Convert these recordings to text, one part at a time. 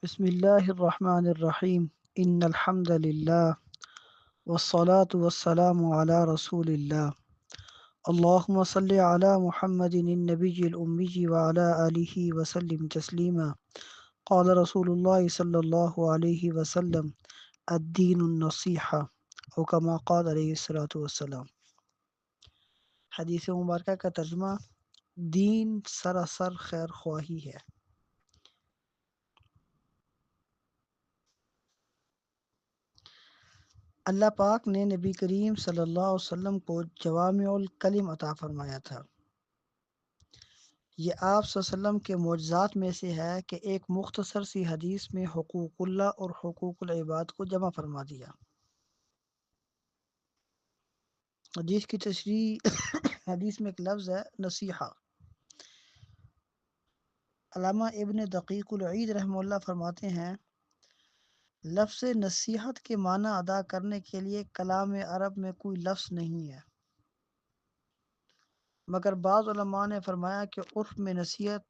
بسم اللہ الرحمن الرحیم ان الحمد للہ والصلاة والسلام علی رسول اللہ اللہم صلی علی محمد النبی الأمی وعلی آلہ وسلم تسلیما قال رسول اللہ صلی اللہ علیہ وسلم الدین النصیحہ او کما قال علیہ الصلوۃ والسلام۔ حدیث مبارکہ کا ترجمہ: دین سراسر خیر خواہی ہے۔ اللہ پاک نے نبی کریم صلی اللہ علیہ وسلم کو جوامع الکلم عطا فرمایا تھا۔ یہ آپ صلی اللہ علیہ وسلم کے معجزات میں سے ہے کہ ایک مختصر سی حدیث میں حقوق اللہ اور حقوق العباد کو جمع فرما دیا۔ حدیث کی تشریح حدیث میں ایک لفظ ہے نصیحہ۔ علامہ ابن دقیق العید رحمہ اللہ فرماتے ہیں، لفظ نصیحت کے معنی ادا کرنے کے لیے کلام عرب میں کوئی لفظ نہیں ہے، مگر بعض علماء نے فرمایا کہ عرف میں نصیحت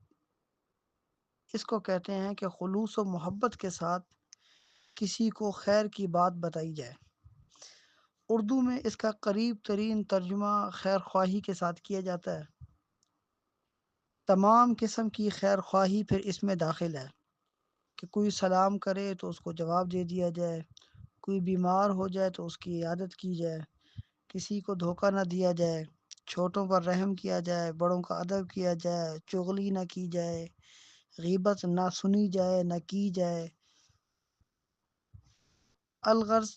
اس کو کہتے ہیں کہ خلوص و محبت کے ساتھ کسی کو خیر کی بات بتائی جائے۔ اردو میں اس کا قریب ترین ترجمہ خیر خواہی کے ساتھ کیا جاتا ہے۔ تمام قسم کی خیر خواہی پھر اس میں داخل ہے کہ کوئی سلام کرے تو اس کو جواب دے دیا جائے، کوئی بیمار ہو جائے تو اس کی عیادت کی جائے، کسی کو دھوکہ نہ دیا جائے، چھوٹوں پر رحم کیا جائے، بڑوں کا ادب کیا جائے، چغلی نہ کی جائے، غیبت نہ سنی جائے نہ کی جائے۔ الغرض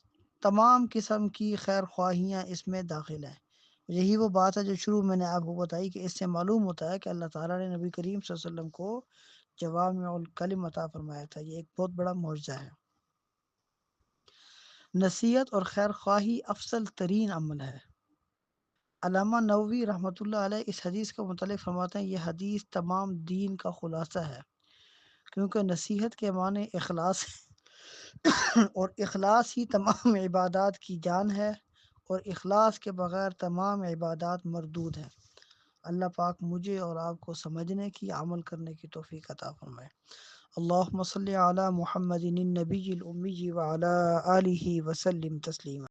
تمام قسم کی خیر خواہیاں اس میں داخل ہیں۔ یہی وہ بات ہے جو شروع میں نے آپ کو بتائی کہ اس سے معلوم ہوتا ہے کہ اللہ تعالیٰ نے نبی کریم صلی اللہ علیہ وسلم کو جوامع الکلم عطا فرمایا تھا۔ یہ ایک بہت بڑا معجزہ ہے۔ نصیحت اور خیر خواہی افضل ترین عمل ہے۔ علامہ نووی رحمۃ اللہ علیہ اس حدیث کا متعلق فرماتے ہیں، یہ حدیث تمام دین کا خلاصہ ہے، کیونکہ نصیحت کے معنی اخلاص ہے اور اخلاص ہی تمام عبادات کی جان ہے، اور اخلاص کے بغیر تمام عبادات مردود ہیں۔ اللہ پاک مجھے اور آپ کو سمجھنے کی، عمل کرنے کی توفیق عطا فرمائے۔ اللہم صلی علی محمد النبی الأمی وعلی آلہ وسلم تسلیما۔